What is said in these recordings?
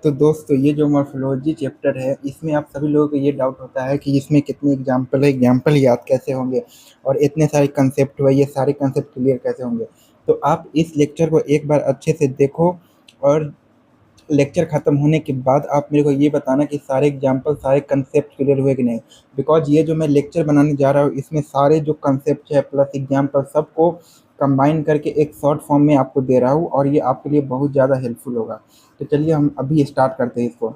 तो दोस्तों ये जो मॉर्फोलॉजी चैप्टर है इसमें आप सभी लोगों को ये डाउट होता है कि इसमें कितने एग्जाम्पल है, एग्जाम्पल याद कैसे होंगे और इतने सारे कंसेप्ट हुए, ये सारे कंसेप्ट क्लियर कैसे होंगे। तो आप इस लेक्चर को एक बार अच्छे से देखो और लेक्चर खत्म होने के बाद आप मेरे को ये बताना कि सारे एग्जाम्पल, सारे कंसेप्ट क्लियर हुए कि नहीं। बिकॉज ये जो मैं लेक्चर बनाने जा रहा हूँ इसमें सारे जो कंसेप्ट है प्लस एग्जाम्पल सबको कंबाइन करके एक शॉर्ट फॉर्म में आपको दे रहा हूँ और ये आपके लिए बहुत ज़्यादा हेल्पफुल होगा। तो चलिए हम अभी स्टार्ट करते हैं इसको।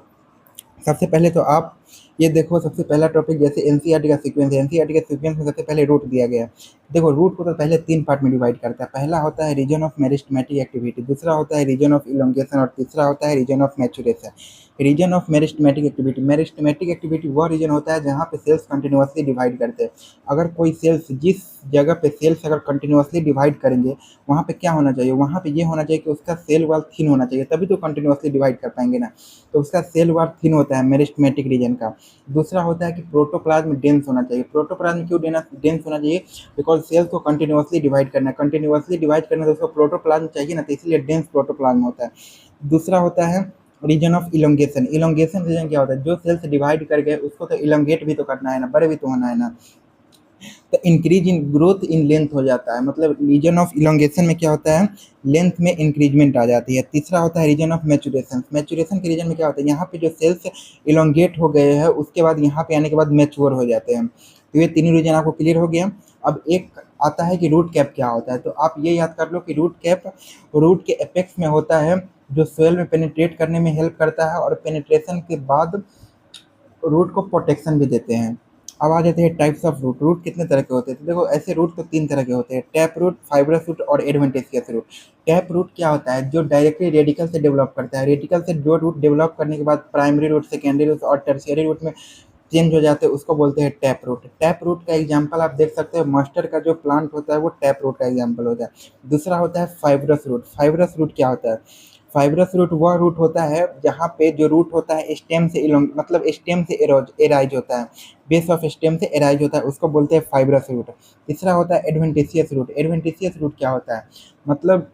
सबसे पहले तो आप ये देखो, सबसे पहला टॉपिक जैसे एनसीईआरटी का सीक्वेंस है। एनसीईआरटी के सीक्वेंस में सबसे पहले रूट दिया गया है। देखो रूट को तो पहले 3 पार्ट में डिवाइड करता है। पहला होता है रीजन ऑफ मेरिस्टेमेटिक एक्टिविटी, दूसरा होता है रीजन ऑफ इलोंगेशन और तीसरा होता है region of maturation. Region of meristematic activity, meristematic activity वह रीजन होता है जहाँ पे सेल्स कंटिन्यूअसली डिवाइड करते हैं। अगर कोई सेल्स जिस जगह पे सेल्स अगर कंटिन्यूअसली डिवाइड करेंगे वहाँ पे क्या होना चाहिए, वहाँ पे ये होना चाहिए कि उसका सेल वॉल थिन होना चाहिए, तभी तो कंटिन्यूअसली डिवाइड कर पाएंगे ना। तो उसका सेल वॉल थिन होता है मेरिस्टेमेटिक रीजन का। दूसरा होता है कि प्रोटोप्लाज्म डेंस होना चाहिए। प्रोटोप्लाज्म क्यों डेंस होना चाहिए? बिकॉज सेल्स को कंटिन्यूअसली डिवाइड करना है, कंटिन्यूअसली डिवाइड करना तो उसको प्रोटोप्लाज्म चाहिए ना, तो इसलिए डेंस प्रोटोप्लाज्म होता है। दूसरा होता है region of elongation. Elongation region क्या होता है? जो सेल्स डिवाइड कर गए उसको तो इलोंगेट भी तो करना है ना, बड़े भी तो होना है ना। तो increase in growth in length हो जाता है, मतलब रीजन ऑफ इलोंगेशन में क्या होता है, लेंथ में इंक्रीजमेंट आ जाती है। तीसरा होता है रीजन ऑफ मैचुरेशन। मैचुरेशन के रीजन में क्या होता है, यहाँ पे जो सेल्स इलोंगेट हो गए हैं उसके बाद यहाँ पे आने के बाद मैच्योर हो जाते हैं। तो ये तीनों रीजन आपको क्लियर हो गया। अब एक आता है कि रूट कैप क्या होता है। तो आप ये याद कर लो कि रूट कैप रूट के एपेक्स में होता है जो सोयल में पेनिट्रेट करने में हेल्प करता है और पेनिट्रेशन के बाद रूट को प्रोटेक्शन भी देते हैं। अब आ जाते हैं टाइप्स ऑफ रूट। रूट कितने तरह के होते हैं? तो देखो ऐसे रूट तो 3 तरह के होते हैं, टैप रूट, फाइब्रस रूट और एडवेंटिशियस रूट। टैप रूट क्या होता है? जो डायरेक्टली रेडिकल से डेवलप करता है। रेडिकल से जो रूट डेवलप करने के बाद प्राइमरी रूट, सेकेंडरी रूट और टर्शियरी रूट में चेंज हो जाते हैं उसको बोलते हैं टैप रूट। टैप रूट का एग्जांपल आप देख सकते हैं, मस्टर्ड का जो प्लांट होता है वो टैप रूट का एग्जांपल होता है। दूसरा होता है फाइब्रस रूट। फाइब्रस रूट क्या होता है? फाइब्रस रूट वह रूट होता है जहाँ पे जो रूट होता है स्टेम से मतलब स्टेम से एराइज होता है, बेस ऑफ स्टेम से एराइज होता है, उसको बोलते हैं फाइब्रस रूट। तीसरा होता है एडवेंटिशियस रूट। एडवेंटिशियस रूट क्या होता है? मतलब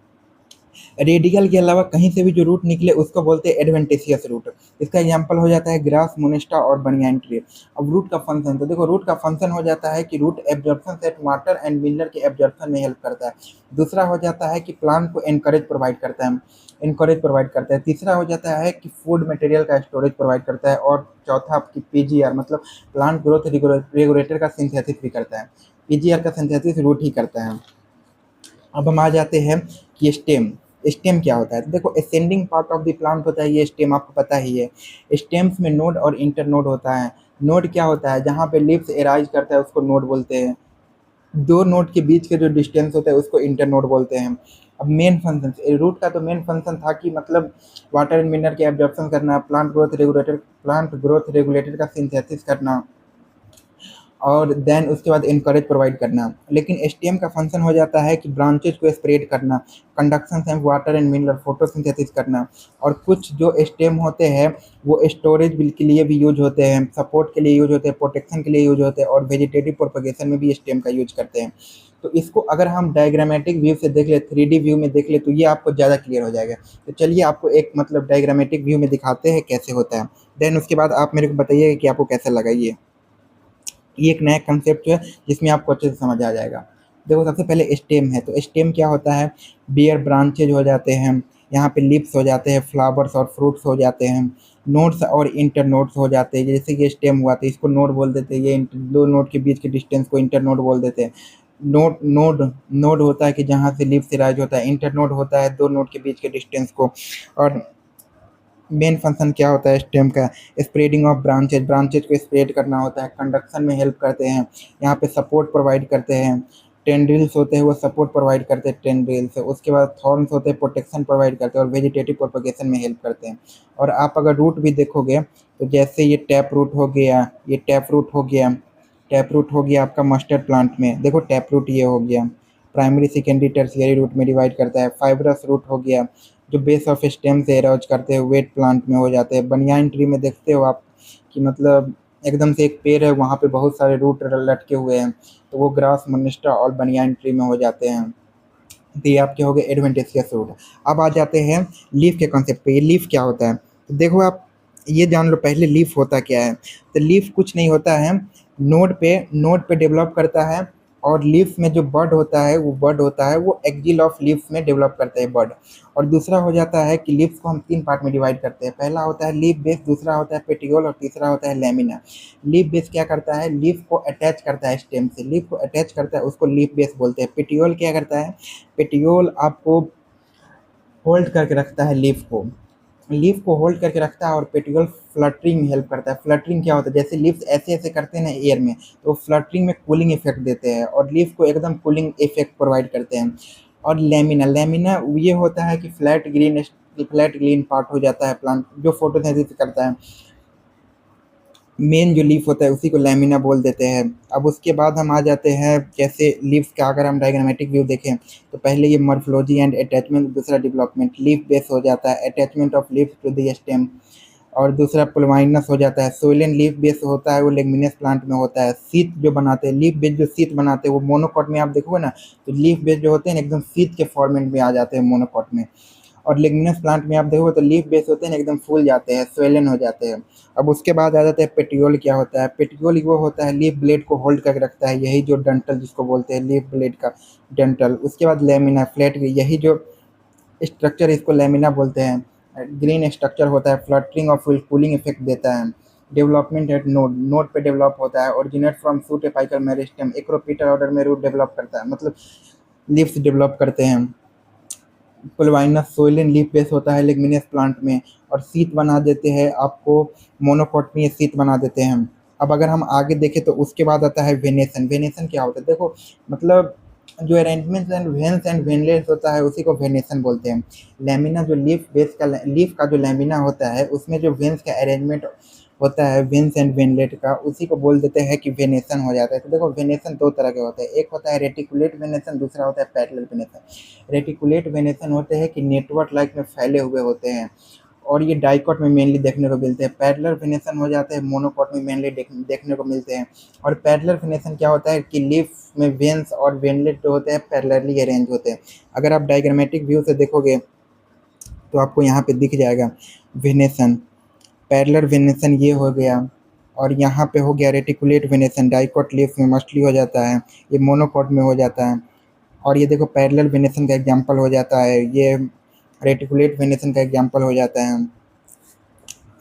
रेडिकल के अलावा कहीं से भी जो रूट निकले उसको बोलते हैं एडवेंटिशियस रूट। इसका एग्जांपल हो जाता है ग्रास, मोनेस्टा और बनियान ट्री। अब रूट का फंक्शन, तो देखो रूट का फंक्शन हो जाता है कि root absorption set water and mineral के एब्जॉर्प्शन में हेल्प करता है। दूसरा हो जाता है कि प्लांट को इनकरेज प्रोवाइड करता है। तीसरा हो जाता है कि फूड मटेरियल का स्टोरेज प्रोवाइड करता है और चौथा आपकी पीजीआर मतलब प्लांट ग्रोथ रेगुलेटर का सिंथेसिस भी करता है। पीजीआर का सिंथेसिस रूट ही करता है। अब हम आ जाते हैं कि स्टेम। स्टेम क्या होता है? तो देखो ascending part of the plant होता है ये स्टेम, आपको पता ही है। स्टेम्स में नोड और इंटर नोड होता है। नोड क्या होता है? जहाँ पे लीव्स एराइज करता है उसको नोड बोलते हैं। दो नोड के बीच के जो डिस्टेंस होता है उसको इंटर नोड बोलते हैं। अब मेन फंक्शन, रूट का तो मेन फंक्शन था कि मतलब वाटर एंड मिनरल के एब्जॉर्प्शन करना, प्लांट ग्रोथ रेगुलेटर का सिंथेसिस करना और देन उसके बाद इनकरेज प्रोवाइड करना। लेकिन एसटीएम का फंक्शन हो जाता है कि ब्रांचेज को स्प्रेड करना, conduction and water and mineral photosynthesis करना। और कुछ जो स्टेम होते हैं वो स्टोरेज बिल के लिए भी यूज होते हैं, सपोर्ट के लिए यूज होते हैं, प्रोटेक्शन के लिए यूज होते हैं और वेजिटेटिव प्रोपगेशन में भी स्टेम का यूज करते हैं। तो इसको अगर हम डायग्रामेटिक व्यू से देख ले, 3D व्यू में देख ले तो ये आपको ज़्यादा क्लियर हो जाएगा। तो चलिए आपको एक मतलब डायग्रामेटिक व्यू में दिखाते हैं कैसे होता है, देन उसके बाद आप मेरे को बताइए कि आपको कैसा लगा ये एक नया कंसेप्ट है जिसमें आपको अच्छे से समझ आ जाएगा। देखो सबसे पहले स्टेम है, तो स्टेम क्या होता है? बियर ब्रांचेज हो जाते हैं, यहाँ पे लिप्स हो जाते हैं, फ्लावर्स और फ्रूट्स हो जाते हैं, नोड्स और इंटर नोड्स हो जाते हैं। जैसे कि स्टेम हुआ तो इसको नोड बोल देते हैं, ये दो नोड के बीच के डिस्टेंस को इंटर नोड बोल देते हैं। नोड नोड नोड होता है कि जहाँ से लिप्स राइज होता है, इंटर नोड होता है दो नोड के बीच के डिस्टेंस को। और मेन फंक्शन क्या होता है स्टेम का? स्प्रेडिंग ऑफ ब्रांचेज, ब्रांचेज को स्प्रेड करना होता है, कंडक्शन में हेल्प करते हैं, यहाँ पे सपोर्ट प्रोवाइड करते हैं। टेंड्रिल्स होते हैं वो सपोर्ट प्रोवाइड करते हैं टेंड्रिल्स। उसके बाद थॉर्न्स होते हैं प्रोटेक्शन प्रोवाइड करते हैं और वेजिटेटिव प्रोपगेशन में हेल्प करते हैं। और आप अगर रूट भी देखोगे तो जैसे ये टैप रूट हो गया, ये टैप रूट हो गया, टैप रूट हो गया आपका मस्टर्ड प्लांट में, देखो टैप रूट ये हो गया, प्राइमरी सेकेंडरी टर्शियरी रूट में डिवाइड करता है। फाइब्रस रूट हो गया जो बेस ऑफ स्टेम से एरोज करते हैं, वेट प्लांट में हो जाते हैं। बनियान ट्री में देखते हो आप कि मतलब एकदम से एक पेड़ है वहाँ पे बहुत सारे रूट लटके हुए हैं, तो वो ग्रास, मोनिस्टा और बनियान ट्री में हो जाते हैं। तो ये आपके हो गए एडवेंटिशियस रूट। अब आ जाते हैं लीफ के कॉन्सेप्ट पे। ये लीफ क्या होता है? देखो आप ये जान लो पहले लीफ होता क्या है। तो लीफ कुछ नहीं होता है, नोड पे डेवलप करता है। और लीफ में जो बड होता है वो एक्जिल ऑफ लीफ में डेवलप करता है बड। और दूसरा हो जाता है कि लीफ को हम तीन पार्ट में डिवाइड करते हैं। पहला होता है लीफ बेस, दूसरा होता है पेटियोल और तीसरा होता है लेमिना। लीफ बेस क्या करता है, लीफ को अटैच करता है स्टेम से, लीफ को अटैच करता है, उसको लीफ बेस बोलते हैं। पेटियोल क्या करता है, पेटियोल आपको होल्ड करके रखता है लीफ को होल्ड करके रखता है। और पेटियोल फ्लटरिंग में हेल्प करता है। फ्लटरिंग क्या होता है, जैसे लीव्स ऐसे ऐसे करते हैं ना एयर में, तो फ्लटरिंग में कूलिंग इफेक्ट देते हैं और लीफ को एकदम कूलिंग इफेक्ट प्रोवाइड करते हैं। और लेमिना लेमिना ये होता है कि फ्लैट ग्रीन पार्ट हो जाता है प्लांट, जो फोटोसिंथेसिस करता है। मेन जो लीफ होता है उसी को लैमिना बोल देते हैं। अब उसके बाद हम आ जाते हैं, जैसे लीव्स का अगर हम डायग्रामेटिक व्यू देखें तो पहले ये मॉर्फोलॉजी एंड अटैचमेंट, दूसरा डेवलपमेंट। लीफ बेस हो जाता है attachment of leaf to the stem. और दूसरा पुलवाइनस हो जाता है। सोइलेन लीफ बेस होता है, वो लेग्मिनस प्लांट में होता है। शीत जो बनाते हैं, लीफ बेस जो शीत बनाते हैं, वो मोनोकॉट में आप देखोगे ना, तो लीफ बेस जो होते हैं ना एकदम शीत के फॉर्मेट में आ जाते हैं मोनोकॉट में। और लिग्निनस प्लांट में आप देखोगे तो लीफ बेस होते हैं ना एकदम फूल जाते हैं, स्वेलन हो जाते हैं। अब उसके बाद आ जाता है पेटियोल। क्या होता है पेटियोल, वो होता है लीफ ब्लेड को होल्ड करके रखता है, यही जो डंटल जिसको बोलते हैं लीफ ब्लेड का डंटल। उसके बाद लेमिना फ्लैट, यही जो स्ट्रक्चर इसको लेमिना बोलते हैं। ग्रीन स्ट्रक्चर होता है, फ्लटरिंग और कूलिंग इफेक्ट देता है। डेवलपमेंट एट नोड पे डेवलप होता है। Originate from shoot apical meristem, acropetal order में रूट डेवलप करता है, मतलब लीव्स डेवलप करते हैं। पुलवाइनस सोइलिन लीफ बेस होता है लेग्मिनियस प्लांट में। और शीत बना देते हैं आपको, मोनोकॉट में ये शीत बना देते हैं। अब अगर हम आगे देखें तो उसके बाद आता है वेनेसन। वेनेसन क्या होता है, देखो मतलब जो arrangement and veins and veinlets होता है उसी को वेनेसन बोलते हैं। लेमिना जो लीफ का जो लेमिना होता है उसमें जो वेन्स का अरेंजमेंट होता है, वेन्स एंड वेनलेट का, उसी को बोल देते हैं कि वेनेसन हो जाता है। तो देखो वेनेसन दो तरह के होते हैं, एक होता है रेटिकुलेट वेनेसन, दूसरा होता है पैरेलल वेनेसन। रेटिकुलेट वेनेसन होते हैं कि नेटवर्क लाइक में फैले हुए होते हैं और ये डाइकॉट में मेनली देखने को मिलते हैं। पैरेलल वेनेसन हो जाते हैं मोनोकॉट में मेनली देखने को मिलते हैं। और पैरेलल वेनेसन क्या होता है कि लीफ में वेन्स और वेनलेट जो होते हैं पैरेलली अरेंज होते हैं। अगर आप डायग्रामेटिक व्यू से देखोगे तो आपको यहाँ पे दिख जाएगा वेनेसन। पैरेलल वेनेसन ये हो गया। और यहाँ पे हो गया रेटिकुलेट वेनेसन, डाइकॉट लीफ में मस्टली हो जाता है, ये मोनोकॉट में हो जाता है। और ये देखो पैरेलल वेनेसन का एग्जांपल हो जाता है, ये रेटिकुलेट वेनेसन का एग्जांपल हो जाता है।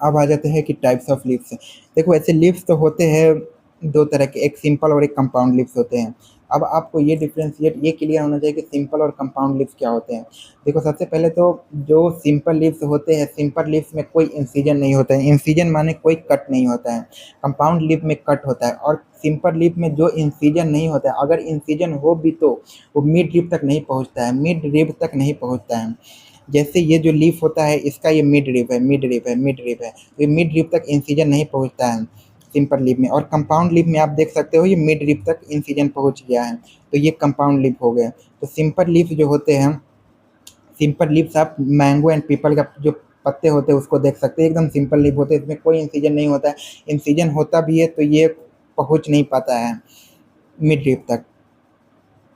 अब आ जाते हैं कि टाइप्स ऑफ लीव्स। देखो ऐसे लीव्स तो होते हैं दो तरह के, एक सिंपल और एक कंपाउंड लीव्स होते हैं। अब आपको ये डिफ्रेंशिएट ये क्लियर होना चाहिए कि सिंपल और कंपाउंड लीव्स क्या होते हैं। देखो सबसे पहले तो जो सिंपल लीव्स होते हैं, सिंपल लीव्स में कोई इंसिजन नहीं होता है, इंसिजन माने कोई कट नहीं होता है। कंपाउंड लीव में कट होता है। और सिंपल लीव में जो इंसिजन नहीं होता है, अगर इंसिजन हो भी तो वो मिड रिब तक नहीं पहुँचता है, मिड रिब तक नहीं पहुँचता है। जैसे ये जो लीफ होता है इसका ये मिड रिब है, तो ये मिड रिब तक इंसिजन नहीं पहुंचता है सिंपल लीफ में। और कंपाउंड लीफ में आप देख सकते हो ये मिड रिब तक इंसिजन पहुंच गया है, तो ये कंपाउंड लीफ हो गए। तो सिंपल लीफ जो होते हैं, सिंपल लीव्स आप मैंगो एंड पीपल का जो पत्ते होते हैं उसको देख सकते हैं, एकदम सिंपल लीफ होते हैं, इसमें कोई इंसिजन नहीं होता है। इंसिजन होता भी है तो ये पहुंच नहीं पाता है मिड रिब तक।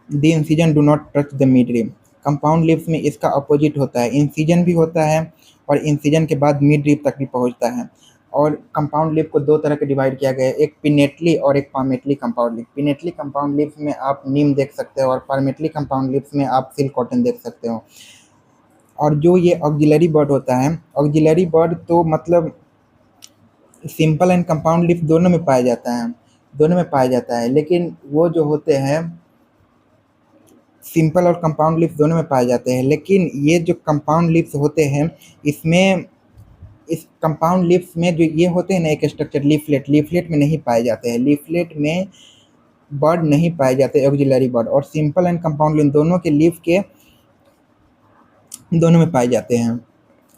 The incision do not touch the mid rib. Compound leaves में इसका अपोजिट होता है, इंसिजन भी होता है और इंसिजन के बाद मिड रिब तक भी पहुंचता है। और कंपाउंड लिप को दो तरह के डिवाइड किया गया है, एक पिनेटली और एक palmately compound leaf. Pinnately compound leaves में आप नीम देख सकते हो और पामेटली कंपाउंड लिप्स में आप सिल्क कॉटन देख सकते हो। और जो ये ऑक्जिलरी बर्ड होता है, ऑक्जिलरी बर्ड तो मतलब सिंपल एंड कंपाउंड लिप दोनों में पाया जाता है, दोनों में पाया जाता है। लेकिन वो जो होते हैं सिंपल और कंपाउंड लिप्स दोनों में पाए जाते हैं, लेकिन ये जो कंपाउंड लिप्स होते हैं इसमें, इस कंपाउंड लिप्स में जो ये होते हैं ना एक स्ट्रक्चर लीफलेट, लीफलेट में नहीं पाए जाते हैं, लीफलेट में बर्ड नहीं पाए जाते ऑक्जिलरी बर्ड। और सिंपल एंड कंपाउंड लिप दोनों के लीफ के दोनों में पाए जाते हैं,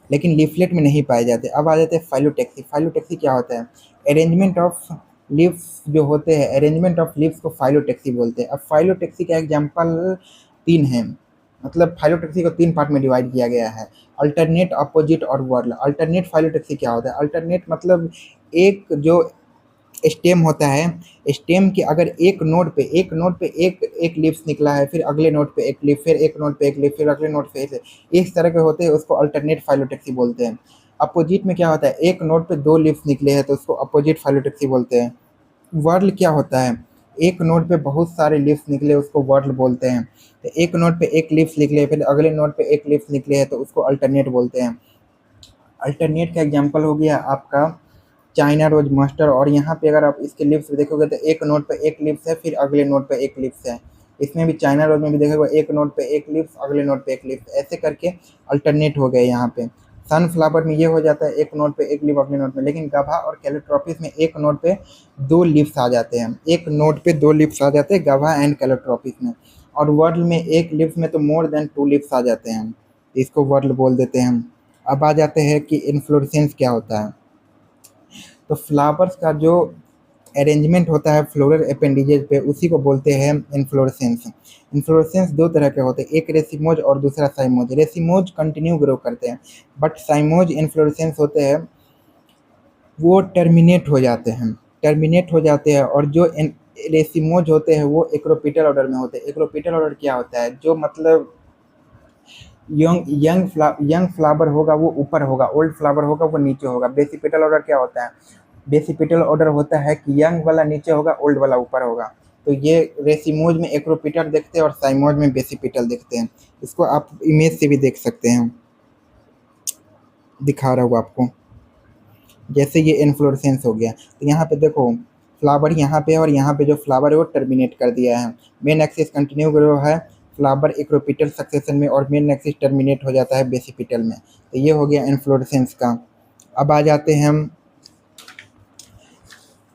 लेकिन लीफलेट में नहीं पाए जाते। अब आ जाते हैं फाइलोटैक्सी। फाइलोटैक्सी क्या होता है, अरेंजमेंट ऑफ लीव्स जो होते हैं, अरेंजमेंट ऑफ लीव्स को फाइलोटैक्सी बोलते हैं। अब फाइलोटैक्सी का एग्जांपल तीन है, मतलब फाइलोटैक्सी को तीन पार्ट में डिवाइड किया गया है, अल्टरनेट, अपोजिट और वर्ल। अल्टरनेट फाइलोटैक्सी क्या होता है, अल्टरनेट मतलब एक जो स्टेम होता है, स्टेम के अगर एक नोड पे एक एक लीव्स निकला है, फिर अगले नोड पे एक लीफ, फिर एक नोड पे एक लीफ, फिर अगले नोड पे एक, इस तरह के होते हैं, उसको अल्टरनेट फाइलोटैक्सी बोलते हैं। अपोजिट में क्या होता है, एक नोड पे दो लीव्स निकले हैं तो उसको अपोजिट फाइलोटैक्सी बोलते हैं। वर्ल क्या होता है, एक नोड पे बहुत सारे लीव्स निकले उसको वर्ल बोलते हैं। तो एक नोड पे एक लीव्स निकले फिर अगले नोड पे एक लीव्स निकले हैं तो उसको अल्टरनेट बोलते हैं। अल्टरनेट का एग्जांपल हो गया आपका चाइना रोज मास्टर, और यहाँ पे अगर आप इसके लिप्स देखोगे तो एक नोट पे एक लिप्स है फिर अगले नोट पे एक लिप्स है। इसमें भी चाइना रोज में भी देखोगे एक नोट पे एक लिप्स अगले नोट पे एक लिप्स, ऐसे करके अल्टरनेट हो गए यहाँ पे। सनफ्लावर में ये हो जाता है एक नोट पे एक लिप अगले नोट में, लेकिन गभा और कैलोट्रॉपिस में एक नोट पे दो लिप्स आ जाते हैं, एक नोट पे दो लिप्स आ जाते हैं गभा एंड कैलोट्रॉपिस में। और वर्ल में एक लिप्स में तो मोर देन टू लिप्स आ जाते हैं, इसको वर्ल बोल देते हैं हम। अब आ जाते हैं कि इन्फ्लोरेसेंस क्या होता है। तो फ्लावर्स का जो अरेंजमेंट होता है फ्लोरल अपेंडिजेज पे उसी को बोलते हैं इन्फ्लोरेसेंस। इन्फ्लोरेसेंस दो तरह के होते हैं, एक रेसिमोज और दूसरा साइमोज। रेसिमोज कंटिन्यू ग्रो करते हैं, बट साइमोज इन्फ्लोरेसेंस होते हैं वो टर्मिनेट हो जाते हैं, और जो रेसिमोज होते हैं वो एक्रोपिटल ऑर्डर में होते हैं। एक्रोपिटल ऑर्डर क्या होता है, जो मतलब यंग फ्लावर होगा वो ऊपर होगा, ओल्ड फ्लावर होगा वो नीचे होगा। बेसिपिटल ऑर्डर क्या होता है, बेसिपिटल ऑर्डर होता है कि यंग वाला नीचे होगा ओल्ड वाला ऊपर होगा। तो ये रेसिमोज में एक्रोपिटल देखते हैं और साइमोज में बेसिपिटल देखते हैं। इसको आप इमेज से भी देख सकते हैं, दिखा रहा हूँ आपको। जैसे ये इन्फ्लोरेसेंस हो गया तो यहाँ पे देखो फ्लावर यहाँ पे है और यहाँ पे जो फ्लावर है वो टर्मिनेट कर दिया है। मेन एक्सिस कंटिन्यू ग्रो है, फ्लावर एक्रोपिटल सक्सेशन में, और मेन एक्सिस टर्मिनेट हो जाता है बेसिपिटल में। तो ये हो गया इन्फ्लोरेसेंस का। अब आ जाते हैं हम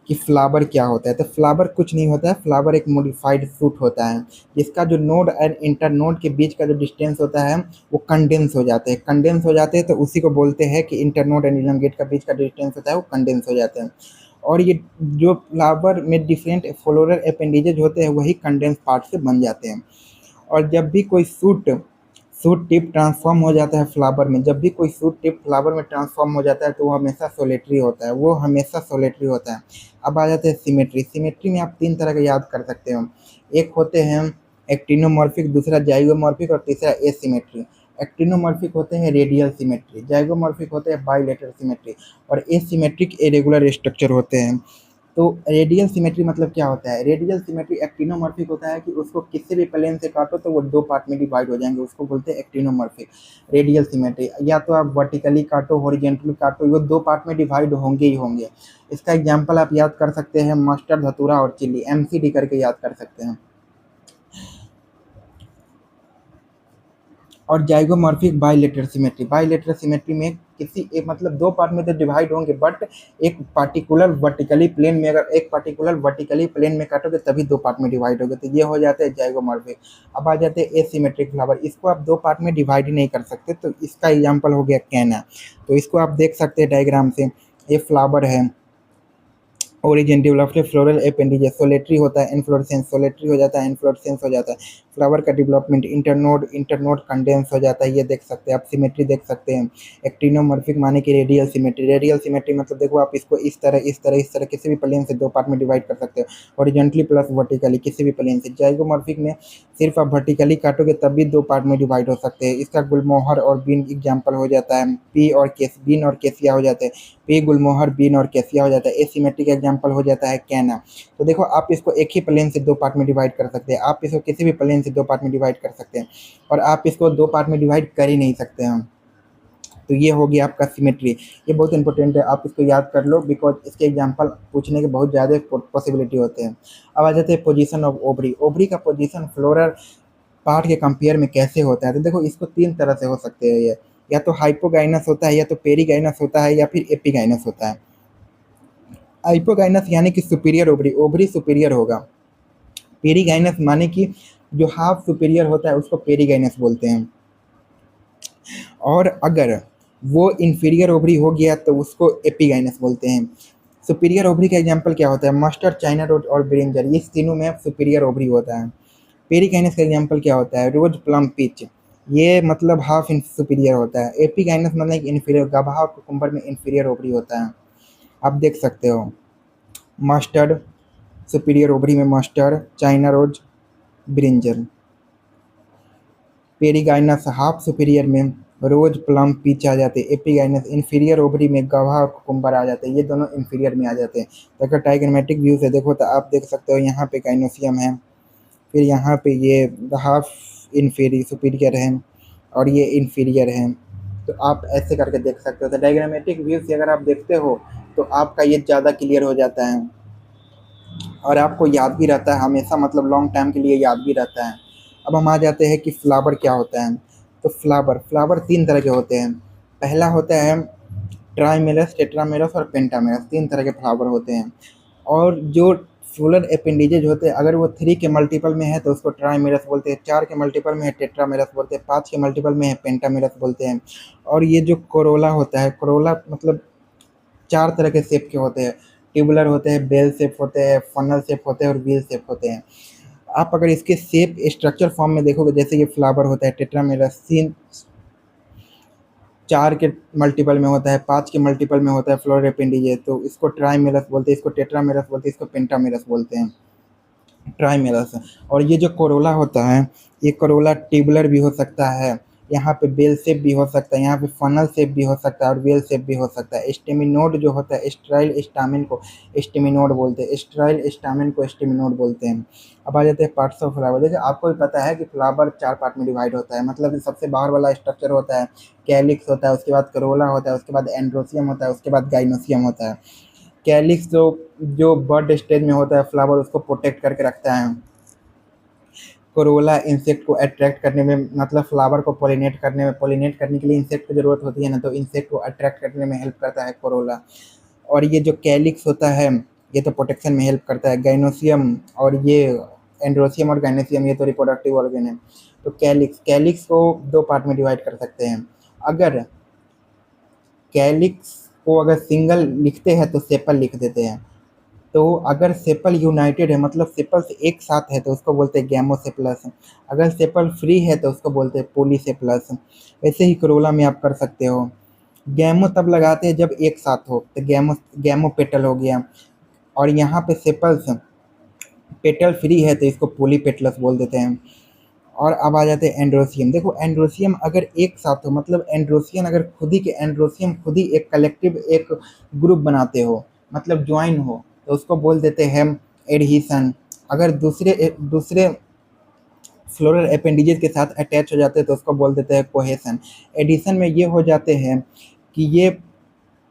कि फ्लावर क्या होता है। तो फ्लावर कुछ नहीं होता है, फ्लावर एक मॉडिफाइड फ्रूट होता है जिसका जो नोड एंड इंटर नोड के बीच का जो डिस्टेंस होता है वो कंडेंस हो जाते हैं। कंडेंस हो जाते हैं तो उसी को बोलते हैं कि इंटर नोड एंड इलॉन्गेट का बीच का डिस्टेंस होता है वो कंडेंस हो जाते हैं। और ये जो फ्लावर में डिफरेंट फ्लोरल अपेंडेजेज होते हैं वही कंडेंस पार्ट से बन जाते हैं। और जब भी कोई सूट टिप ट्रांसफॉर्म हो जाता है फ्लावर में, जब भी कोई सूट टिप फ्लावर में ट्रांसफॉर्म हो जाता है तो वो हमेशा सोलेटरी होता है, वो हमेशा सोलेटरी होता है। अब आ जाते हैं सिमेट्री। सिमेट्री में आप तीन तरह के याद कर सकते हो, एक होते हैं एक्टिनोमॉर्फिक, दूसरा जाइगोमॉर्फिक और तीसरा एसिमेट्री। एक्टिनोमॉर्फिक होते हैं रेडियल सिमेट्री, जाइगोमॉर्फिक होते हैं बाइलेटरल सिमेट्री, और एसिमेट्रिक इरेगुलर स्ट्रक्चर होते हैं। तो रेडियल सिमेट्री मतलब क्या होता है, रेडियल सिमेट्री एक्टिनोमॉर्फिक होता है कि उसको किसी भी प्लेन से काटो तो वो दो पार्ट में डिवाइड हो जाएंगे, उसको बोलते हैं एक्टिनोमॉर्फिक रेडियल सिमेट्री। या तो आप वर्टिकली काटो हॉरिजॉन्टली काटो वो दो पार्ट में डिवाइड होंगे ही होंगे। इसका एग्जांपल आप याद कर सकते हैं मस्टर्ड, धतूरा और चिल्ली, एमसीडी करके याद कर सकते हैं। और zygomorphic bilateral symmetry, bilateral symmetry में किसी एक मतलब दो पार्ट में तो डिवाइड होंगे बट एक पार्टिकुलर वर्टिकली प्लेन में, अगर एक पार्टिकुलर वर्टिकली प्लेन में काटोगे तभी दो पार्ट में डिवाइड होगे, तो ये हो जाते हैं जाइगोमॉर्फिक। अब आ जाते हैं एसिमेट्रिक फ्लावर, इसको आप दो पार्ट में डिवाइड ही नहीं कर सकते, तो इसका एग्जाम्पल हो गया कैना। तो इसको आप देख सकते हैं डायग्राम से, ये फ्लावर है, origin developed floral appendages, solitary होता है, इन्फ्लोरेसेंस सोलेटरी हो जाता है, इन्फ्लोरेसेंस हो जाता है, फ्लावर का डेवलपमेंट इंटरनोड कंडेंस हो जाता है, ये देख सकते हैं आप। सिमेट्री देख सकते हैं, एक्टिनोमॉर्फिक माने कि रेडियल सिमेट्री, रेडियल सिमेट्री मतलब देखो आप इसको इस तरह किसी भी प्लेन से दो पार्ट में डिवाइड कर सकते हो, हॉरिजॉन्टली प्लस वर्टिकली किसी भी प्लेन से। जाइगोमॉर्फिक में सिर्फ आप वर्टिकली काटोगे तब भी दो पार्ट में डिवाइड हो सकते हैं, इसका गुलमोहर और बीन एग्जाम्पल हो जाता है, बीन और केसिया हो जाते हैं, पे गुलमोहर बीन और कैसिया हो जाता है। एसिमेट्रिक एग्जांपल हो जाता है कैना। तो देखो आप इसको एक ही प्लेन से दो पार्ट में डिवाइड कर सकते हैं, आप इसको किसी भी प्लेन से दो पार्ट में डिवाइड कर सकते हैं, और आप इसको दो पार्ट में डिवाइड कर ही नहीं सकते हैं। तो ये हो गया आपका सिमेट्री, ये बहुत इंपॉर्टेंट है, आप इसको याद कर लो बिकॉज इसके एग्जांपल पूछने के बहुत ज़्यादा पॉसिबिलिटी होते हैं। अब आ जाते हैं पोजीशन ऑफ ओवरी। ओवरी का पोजीशन फ्लोरल पार्ट के कंपेयर में कैसे होता है, तो देखो इसको तीन तरह से हो सकते हैं, ये या तो हाइपोगाइनस होता है, या तो पेरीगाइनस होता है, या फिर एपिगाइनस होता है। हाइपोगाइनस यानी कि सुपीरियर ओवरी, ओवरी सुपीरियर होगा। पेरीगाइनस माने कि जो हाफ सुपीरियर होता है उसको पेरीगाइनस बोलते हैं, और अगर वो इन्फीरियर ओवरी हो गया तो उसको एपिगाइनस बोलते हैं। सुपीरियर ओवरी का एग्जांपल क्या होता है, मस्टर्ड, चाइना रोज और ब्रिंजल, ये तीनों में सुपीरियर ओवरी होता है। पेरीगाइनस का एग्जांपल क्या होता है, रोज, प्लम, पीच, ये मतलब हाफ इन सुपीरियर होता है। एपिगाइनस मतलब इन्फीरियर, गभा और कुकुम्बर में इन्फीरियर ओवरी होता है। आप देख सकते हो मस्टर्ड सुपीरियर ओवरी में mustard, China rose, brinjal. Perigynous half superior में रोज, प्लम, पीच आ जाते हैं। एपिगाइनस इंफीरियर ओवरी में गवाह और कुकुम्बर आ जाते हैं, ये दोनों इंफीरियर में आ जाते हैं। तो अगर टाइग्रामेटिक व्यू से देखो तो आप देख सकते हो यहाँ पे गाइनोसियम है, फिर यहाँ पे ये हाफ इंफीरियर सुपीरियर है और ये इंफीरियर है। तो आप ऐसे करके देख सकते हो। तो डायग्रामेटिक व्यू से अगर आप देखते हो तो आपका ये ज़्यादा क्लियर हो जाता है और आपको याद भी रहता है हमेशा, मतलब लॉन्ग टाइम के लिए याद भी रहता है। अब हम आ जाते हैं कि फ्लावर क्या होता है। तो फ्लावर फ्लावर तीन तरह के होते हैं। पहला होता है ट्राइमेरस, टेट्रामेरस और पेंटामेरस, तीन तरह के फ्लावर होते हैं। और जो फ्लोरल अपेंडेजेज होते हैं, अगर वो 3 के मल्टीपल में है तो उसको ट्राइमेरस बोलते हैं, 4 के मल्टीपल में है टेट्रामेरस बोलते हैं, 5 के मल्टीपल में है पेंटामेरस बोलते हैं। और ये जो कोरोला होता है, कोरोला मतलब 4 तरह के शेप के होते हैं। ट्यूबुलर होते हैं, बेल शेप होते हैं, फनल शेप होते हैं और व्हील शेप होते हैं। आप अगर इसके शेप स्ट्रक्चर फॉर्म में देखोगे, जैसे ये फ्लावर होता है टेट्रामेरस, सीन 4 के मल्टीपल में होता है, 5 के मल्टीपल में होता है फ्लोरल अपेंडेजेज, तो इसको ट्राइमेरस बोलते हैं, इसको टेट्रामेरस बोलते हैं, इसको पेंटामेरस बोलते हैं। ट्राइमेरस। और ये जो कोरोला होता है, ये कोरोला ट्यूबुलर भी हो सकता है, यहाँ पे बेल शेप भी हो सकता है, यहाँ पे फनल शेप भी हो सकता है और वेल शेप भी हो सकता है। स्टेमिनोड जो होता है, स्ट्राइल स्टामिन को स्टेमिनोड बोलते हैं, स्ट्राइल स्टामिन को स्टेमिनोड बोलते हैं। अब आ जाते हैं पार्ट्स ऑफ फ्लावर। देखिए आपको भी पता है कि फ्लावर 4 पार्ट में डिवाइड होता है, मतलब कि सबसे बाहर वाला स्ट्रक्चर होता है कैलिक्स होता है, उसके बाद करोला होता है, उसके बाद एंड्रोसियम होता है, उसके बाद गाइनोसियम होता है। कैलिक्स जो जो बर्ड स्टेज में होता है फ्लावर, उसको प्रोटेक्ट करके रखता है। कोरोला इंसेक्ट को अट्रैक्ट करने में, मतलब फ्लावर को पॉलिनेट करने में, पॉलिनेट करने के लिए इंसेक्ट की जरूरत होती है ना, तो इंसेक्ट को अट्रैक्ट करने में हेल्प करता है कोरोला। और ये जो कैलिक्स होता है, ये तो प्रोटेक्शन में हेल्प करता है। गाइनोसियम और ये एंड्रोसियम और गाइनोसियम, ये तो रिप्रोडक्टिव ऑर्गन है। तो कैलिक्स कैलिक्स को 2 पार्ट में डिवाइड कर सकते हैं। अगर कैलिक्स को अगर सिंगल लिखते हैं तो सेपल लिख देते हैं। तो अगर सेपल यूनाइटेड है, मतलब सेपल्स एक साथ है, तो उसको बोलते हैं गैमोसेपलस। अगर सेपल फ्री है तो उसको बोलते हैं पॉलीसेपलस। ऐसे ही कोरोला में आप कर सकते हो। गैमो तब लगाते हैं जब एक साथ हो, तो गैमो गैमो पेटल हो गया। और यहाँ पे सेपल्स पेटल फ्री है तो इसको पॉलीपेटलस बोल देते हैं। और अब आ जाते हैं एंड्रोसियम। देखो एंड्रोसियम अगर एक साथ हो, मतलब एंड्रोसियन अगर खुद ही के एंड्रोसियम खुद ही एक कलेक्टिव एक ग्रुप बनाते हो, मतलब ज्वाइन हो, तो उसको बोल देते हैं एडहीशन। अगर दूसरे दूसरे फ्लोरल अपेंडिजेज के साथ अटैच हो जाते हैं तो उसको बोल देते हैं कोहेशन। एडिशन में ये हो जाते हैं कि ये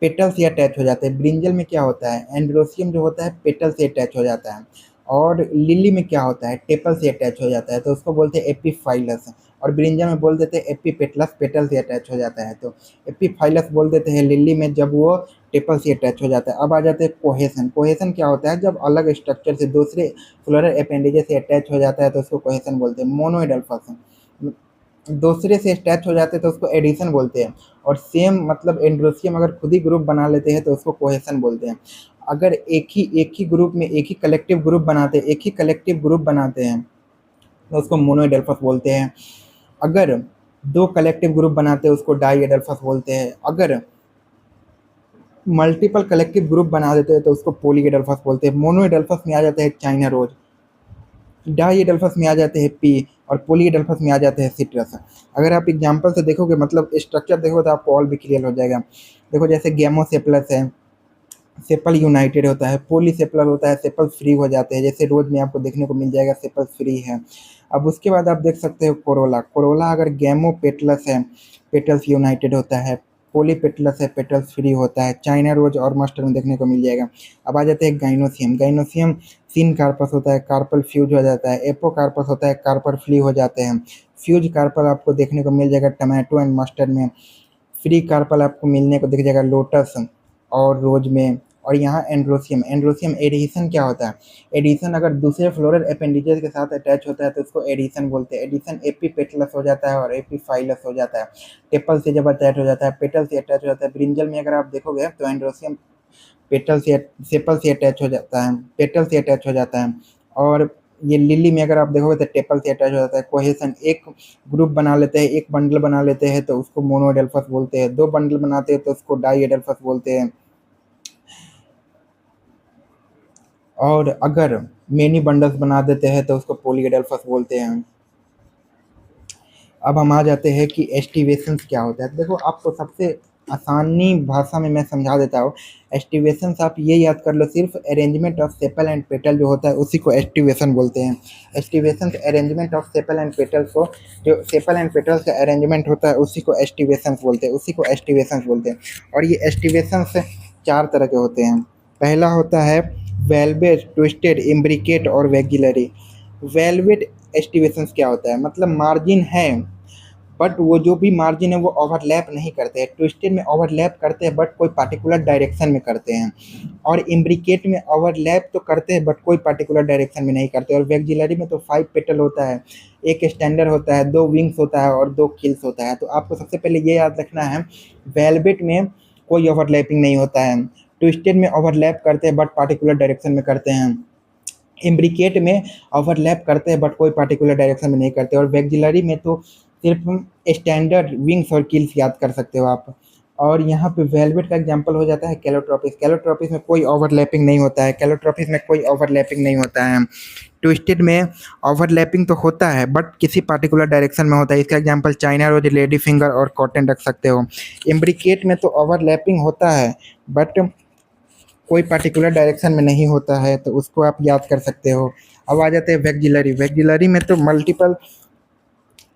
पेटल से अटैच हो जाते हैं। ब्रिंजल में क्या होता है, एंड्रोसियम जो होता है पेटल से अटैच हो जाता है। और लिली में क्या होता है, टेपल से अटैच हो जाता है, तो उसको बोलते हैं एपीफाइलस। और ब्रिंजल में बोल देते हैं एपीपेटलस, पेटल से अटैच हो जाता है, तो एपीफाइलस बोल देते हैं लिली में जब वो टेपल से अटैच हो जाता है। अब आ जाते हैं कोहेशन। कोहेशन क्या होता है, जब अलग स्ट्रक्चर से दूसरे फ्लोरल अपेंडेजेस से अटैच हो जाता है तो उसको कोहेशन बोलते हैं। मोनोएडल्फस दूसरे से अटैच हो जाते हैं तो उसको एडिशन बोलते हैं। और सेम मतलब एंड्रोसियम अगर खुद ही ग्रुप बना लेते हैं तो उसको कोहेशन बोलते हैं। अगर एक ही ग्रुप में एक ही कलेक्टिव ग्रुप बनाते हैं, एक ही कलेक्टिव ग्रुप बनाते हैं, तो उसको मोनोएडल्फस बोलते हैं। अगर 2 कलेक्टिव ग्रुप बनाते हैं उसको डाईएडल्फस बोलते हैं। अगर मल्टीपल कलेक्टिव ग्रुप बना देते हैं तो उसको पॉलीएडल्फस बोलते हैं। मोनोएडल्फस में आ जाते हैं चाइना रोज, डाईएडल्फस में आ जाते हैं पी, और पॉलीएडल्फस में आ जाते हैं सिट्रस। अगर आप एग्जांपल से देखोगे, मतलब स्ट्रक्चर देखोगे तो आपको और भी क्लियर हो जाएगा। देखो जैसे गैमोसेपलस है, सेपल यूनाइटेड होता है, पॉलीसेपलर होता है, सेपल फ्री हो जाते हैं, जैसे रोज में आपको देखने को मिल जाएगा सेपल फ्री है। अब उसके बाद आप देख सकते हो कोरोला। कोरोला अगर गैमो पेटलस है, पेटल्स यूनाइटेड होता है, पॉलीपेटलस है, पेटल्स फ्री होता है, चाइना रोज और मस्टर्ड में देखने को मिल जाएगा। अब आ जाते हैं गाइनोसियम। गाइनोसियम सिन कार्पस होता है, कार्पल फ्यूज हो जाता है, एपो कार्पस होता है, कार्पल फ्री हो जाते हैं। फ्यूज कार्पल आपको देखने को मिल जाएगा टमाटो एंड मस्टर्ड में। फ्री कार्पल आपको मिलने को दिख जाएगा लोटस और रोज में। और यहाँ एंड्रोसियम। एंड्रोसियम एडिशन क्या होता है, एडिशन अगर दूसरे फ्लोरल अपेंडिजेस के साथ अटैच होता है तो उसको एडिशन बोलते हैं। एडिशन एपीपेटलस हो जाता है और एपीफाइलस हो जाता है। टेपल से जब अटैच हो जाता है, पेटल से अटैच हो जाता है। ब्रिंजल में अगर आप देखोगे तो एंड्रोसियम पेटल से सेपल से अटैच हो जाता है, पेटल से अटैच हो जाता है। और ये लिली में अगर आप देखोगे तो टेपल से अटैच हो जाता है। कोहेशन एक ग्रुप बना लेते हैं, एक बंडल बना लेते हैं तो उसको मोनोएडल्फस बोलते हैं। 2 बंडल बनाते हैं तो उसको डाईएडल्फस बोलते हैं। और अगर मेनी बंडल्स बना देते हैं तो उसको पॉलीएडल्फस बोलते हैं। अब हम आ जाते हैं कि एस्टिवेशंस क्या होता है। देखो आपको सबसे आसानी भाषा में मैं समझा देता हूँ। एस्टिवेशंस आप ये याद कर लो, सिर्फ arrangement of sepal and petal जो होता है उसी को एस्टिवेशन बोलते हैं। Aestivations arrangement of sepal and petals को, जो सेपल एंड पेटल्स का अरेंजमेंट होता है उसी को एस्टिवेशंस बोलते हैं, उसी को एस्टिवेशंस बोलते हैं। और ये एस्टिवेशंस 4 तरह के होते हैं। पहला होता है वेलवेट, ट्विस्टेड, इम्ब्रिकेट और वेगुलरी। वेलवेट एस्टिवेशंस क्या होता है, मतलब मार्जिन है बट वो जो भी मार्जिन है वो ओवरलैप नहीं करते हैं। ट्विस्टेड में ओवरलैप करते हैं बट कोई पार्टिकुलर डायरेक्शन में करते हैं। और इम्ब्रिकेट में ओवरलैप तो करते हैं बट कोई पार्टिकुलर डायरेक्शन में नहीं करते। और वेक्जिलरी में तो 5 पेटल होता है, एक स्टैंडर्ड होता है, 2 विंग्स होता है और 2 किल्स होता है। तो आपको सबसे पहले ये याद रखना है, वेलवेट में कोई ओवरलैपिंग नहीं होता है। ट्विस्टेड में ओवरलैप करते हैं बट पार्टिकुलर डायरेक्शन में करते हैं। इम्ब्रिकेट में ओवरलैप करते हैं बट कोई पार्टिकुलर डायरेक्शन में नहीं करते। और वेक्जिलरी में तो सिर्फ स्टैंडर्ड विंग्स और किल्स याद कर सकते हो आप। और यहाँ पे वेलवेट का एग्जांपल हो जाता है कैलोट्रोपिस। कैलोट्रोपिस में कोई ओवरलैपिंग नहीं होता है, कैलोट्रोपिस में कोई ओवरलैपिंग नहीं होता है। ट्विस्टेड में ओवरलैपिंग तो होता है बट किसी पार्टिकुलर डायरेक्शन में होता है। इसका example China rose, lady finger और कॉटन रख सकते हो। इम्ब्रिकेट में तो ओवरलैपिंग होता है बट कोई पार्टिकुलर डायरेक्शन में नहीं होता है, तो उसको आप याद कर सकते हो। अब आ जाते हैं वेक्जिलरी। वेक्जिलरी में तो मल्टीपल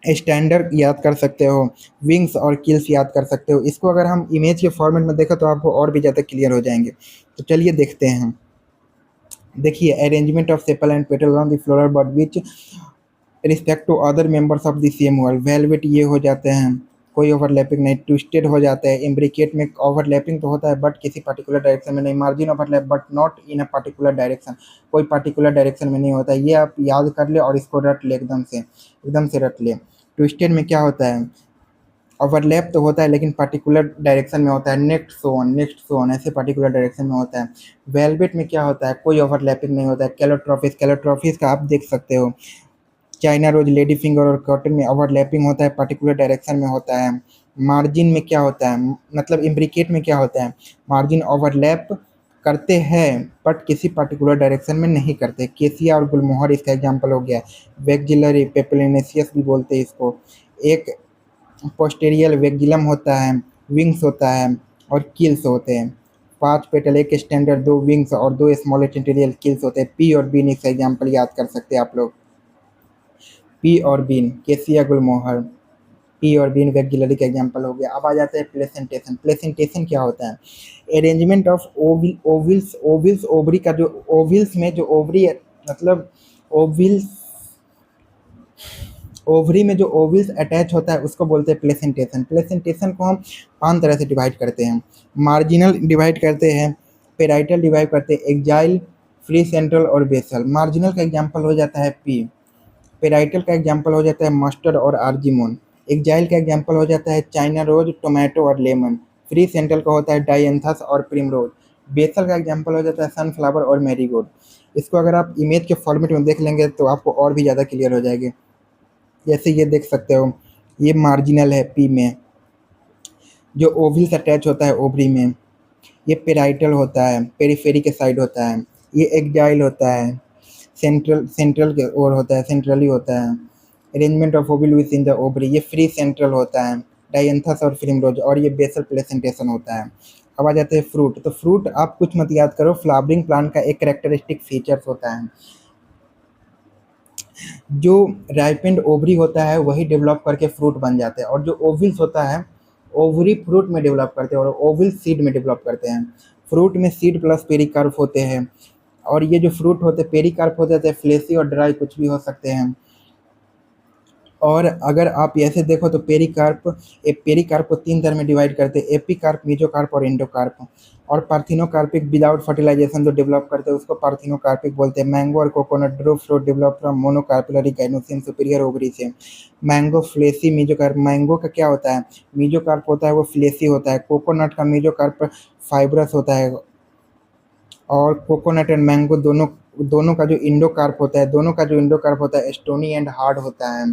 स्टैंडर्ड याद कर सकते हो, विंग्स और किल्स याद कर सकते हो। इसको अगर हम इमेज के फॉर्मेट में देखें तो आपको और भी ज़्यादा क्लियर हो जाएंगे। तो चलिए देखते हैं। देखिए, arrangement of sepal and petal on the floral bud which respect to other members of the same whorl. Valvate ये हो जाते हैं, कोई ओवरलैपिंग नहीं। ट्विस्टेड हो जाता है। इम्ब्रिकेट में ओवरलैपिंग तो होता है बट किसी पर्टिकुलर डायरेक्शन में नहीं। Margin overlap but not in a particular direction, कोई पर्टिकुलर डायरेक्शन में नहीं होता। ये आप याद कर ले और इसको रट ले, एकदम से रट ले। ट्विस्टेड में क्या होता है, ओवरलैप तो होता है लेकिन पर्टिकुलर डायरेक्शन में होता है। नेक्स्ट सोन ऐसे पर्टिकुलर डायरेक्शन में होता है। वेलवेट में क्या होता है, कोई ओवरलैपिंग नहीं होता है। कैलोट्रोफिस, कैलोट्रोफिस का आप देख सकते हो। चाइना रोज, लेडी फिंगर और कॉटन में ओवरलैपिंग होता है, पर्टिकुलर डायरेक्शन में होता है। मार्जिन में क्या होता है, मतलब इम्ब्रिकेट में क्या होता है, मार्जिन ओवरलैप करते हैं बट किसी पर्टिकुलर डायरेक्शन में नहीं करते। केसिया और गुलमोहर इसका एग्जांपल हो गया। वेक्जिलरी, पेपलेनेसियस भी बोलते हैं इसको। एक पोस्टेरियल वेक्जिलम होता है, विंग्स होता है और किल्स होते हैं। 5 पेटल, एक स्टैंडर्ड, 2 विंग्स और 2 स्मॉल टेंटेरियल किल्स होते हैं। पी और बीन इसका एग्जांपल याद कर सकते हैं आप लोग। पी और बीन, केसिया गुलमोहर, पी और बीन वेक्जिलरी का एग्जांपल हो गया। अब आ जाता है प्लेसेंटेशन। प्लेसेंटेशन क्या होता है, arrangement of ovules. Ovules ovary का जो ओविल्स में जो ओवरी मतलब ओविल्स, ओवरी में जो ओविल्स अटैच होता है उसको बोलते हैं प्लेसेंटेशन। प्लेसेंटेशन को हम 5 तरह से डिवाइड करते हैं। मार्जिनल डिवाइड करते हैं, पेराइटल डिवाइड करते हैं, एक्जाइल, फ्री सेंट्रल और बेसल। मार्जिनल का एग्जांपल हो जाता है पी। पेराइटल का एग्जांपल हो जाता है मस्टर्ड और आर्जिमोन। एक्जाइल का एग्जांपल हो जाता है चाइना रोज, टोमेटो और लेमन। फ्री सेंट्रल का होता है डायंथस और प्रिमरोज। बेसल का एग्जांपल हो जाता है सनफ्लावर और मैरीगोल्ड। इसको अगर आप इमेज के फॉर्मेट में देख लेंगे तो आपको और भी ज़्यादा क्लियर हो जाएगी। जैसे ये देख सकते हो, ये मार्जिनल है पी में, जो ओवल्स अटैच होता है ओवरी में। ये पेराइटल होता है, पेरीफेरी के साइड होता है। ये एक्जाइल होता है, सेंट्रल के ओर होता है, सेंट्रली होता है। Arrangement of Oval with in the ovary, ये फ्री सेंट्रल होता है, डायंथस और प्रिमरोज। और ये बेसल प्लेसेंटेशन होता है। अब आ जाते हैं फ्रूट। तो फ्रूट आप कुछ मत याद करो, फ्लावरिंग प्लांट का एक कैरेक्टरिस्टिक फीचर्स होता है। जो राइपेंड ओवरी होता है वही डेवलप करके फ्रूट बन जाते हैं, और जो ओवल्स होता है ओवरी फ्रूट में डेवलप करते हैं और ओवल सीड में डेवलप करते हैं। फ्रूट में सीड प्लस पेरिकार्प होते हैं। और ये जो फ्रूट होते हैं पेरिकार्प होते हैं, फ्लेशी और ड्राई कुछ भी हो सकते हैं। और अगर आप ऐसे देखो तो पेरिकार्प को 3 तरह में डिवाइड करते हैं, एपिकार्प, मेसोकार्प और एंडोकार्प। और पार्थिनोकार्पिक विदाउट फर्टिलाइजेशन जो डेवलप करते हैं उसको पार्थिनोकार्पिक बोलते हैं। मैंगो और coconut drupe fruit develop from monocarpellary gynoecium superior ovary से। Mango fleshy mesocarp. मैंगो का क्या होता है, मेसोकार्प होता है वो फ्लेसी होता है। कोकोनट का मेसोकार्प फाइब्रस होता है। और कोकोनट एंड मैंगो दोनों दोनों का जो इंडोकार्प होता है, स्टोनी एंड हार्ड होता है।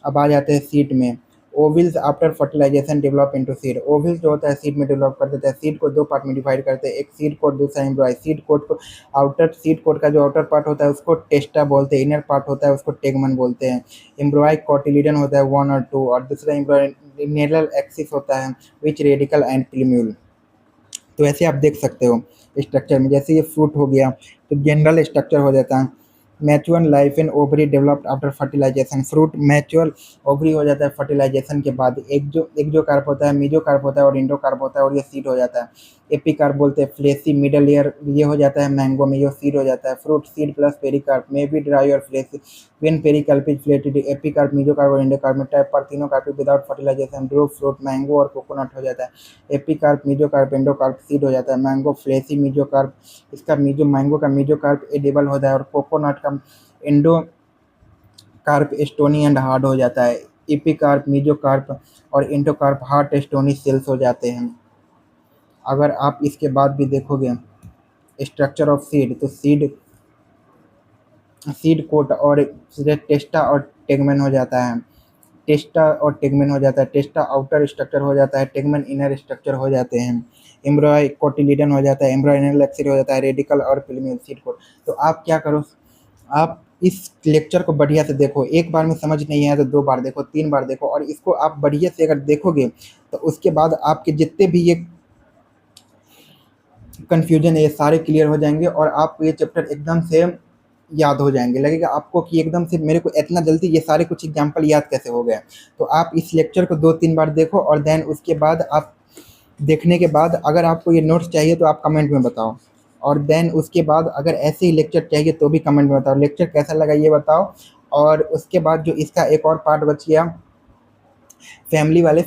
अब आ जाते हैं सीड में। Ovules after fertilization develop into seed. Ovules जो होता है सीड में डेवलप कर देता है। सीड को दो पार्ट में डिवाइड करते हैं, एक सीड कोट, दूसरा एम्ब्रॉय। सीड कोट को आउटर सीड कोट का जो आउटर पार्ट होता है उसको टेस्टा बोलते हैं, इनर पार्ट होता है उसको टेगमन बोलते हैं। एम्ब्रॉय कोटिलिडन होता है 1 और 2, और दूसरा एम्ब्रॉय नेरल एक्सिस होता है विच रेडिकल एंड प्लीम्यूल। तो ऐसे आप देख सकते हो स्ट्रक्चर में। जैसे ये फ्रूट हो गया तो जनरल स्ट्रक्चर हो जाता है। Mature life in ovary developed after fertilization. Fruit mature ovary हो जाता है फर्टिलाइजेशन के बाद। एक्जोकार्प होता है, मीजोकार्प होता है और इंडोकार्प होता है, और ये सीड हो जाता है। एपिकार्प बोलते हैं फ्लेसी मिडल ईयर, ये हो जाता है मैंगो में, ये सीड हो जाता है। Fruit seed plus pericarp may be dry और fleshy when pericarp is fleshy. Epicarp, mesocarp और इंडोकार्प में टाइप पर तीनों carp without fertilization drupe fruit mango और कोकोनट हो जाता है। एपिकार्प, मीजोकार्प, एंडोकार्प सीड हो जाता है। मैंगो फ्लेसी मीजोकार्प, इसका मीजो मैंगो का मीजोकार्प एडिबल होता है, और कोकोनट का endo carp stony and hard हो जाता है। एपिकार्प, मीजोकार्प और इंडोकार्प हार्ड स्टोनी सेल्स हो जाते हैं। अगर आप इसके बाद भी देखोगे स्ट्रक्चर ऑफ सीड, तो सीड सीड कोट और टेस्टा और टेगमेन हो जाता है। टेस्टा और टेगमेन हो जाता है। टेस्टा आउटर स्ट्रक्चर हो जाता है, टेगमेन इनर स्ट्रक्चर हो जाते हैं। एम्ब्रॉय कोटिलिडन हो जाता है, एम्ब्रॉय इनर एक्सिस हो जाता है, रेडिकल और प्लीम्यूल सीड कोट। तो आप क्या करो, आप इस लेक्चर को बढ़िया से देखो। एक बार में समझ नहीं आया तो 2 बार देखो, 3 बार देखो, और इसको आप बढ़िया से अगर देखोगे तो उसके बाद आपके जितने भी ये कन्फ्यूजन है ये सारे क्लियर हो जाएंगे, और आपको ये चैप्टर एकदम से याद हो जाएंगे। लगेगा आपको कि एकदम से मेरे को इतना जल्दी ये सारे कुछ एग्जाम्पल याद कैसे हो गए। तो आप इस लेक्चर को 2-3 बार देखो, और देन उसके बाद आप देखने के बाद अगर आपको ये नोट्स चाहिए तो आप कमेंट में बताओ, और देन उसके बाद अगर ऐसे ही लेक्चर चाहिए तो भी कमेंट में बताओ। लेक्चर कैसा लगा ये बताओ। और उसके बाद जो इसका एक और पार्ट बच गया फैमिली वाले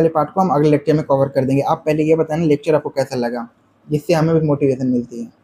पार्ट को हम अगले लेक्चर में कवर कर देंगे। आप पहले ये बताना लेक्चर आपको कैसा लगा, जिससे हमें भी मोटिवेशन मिलती है।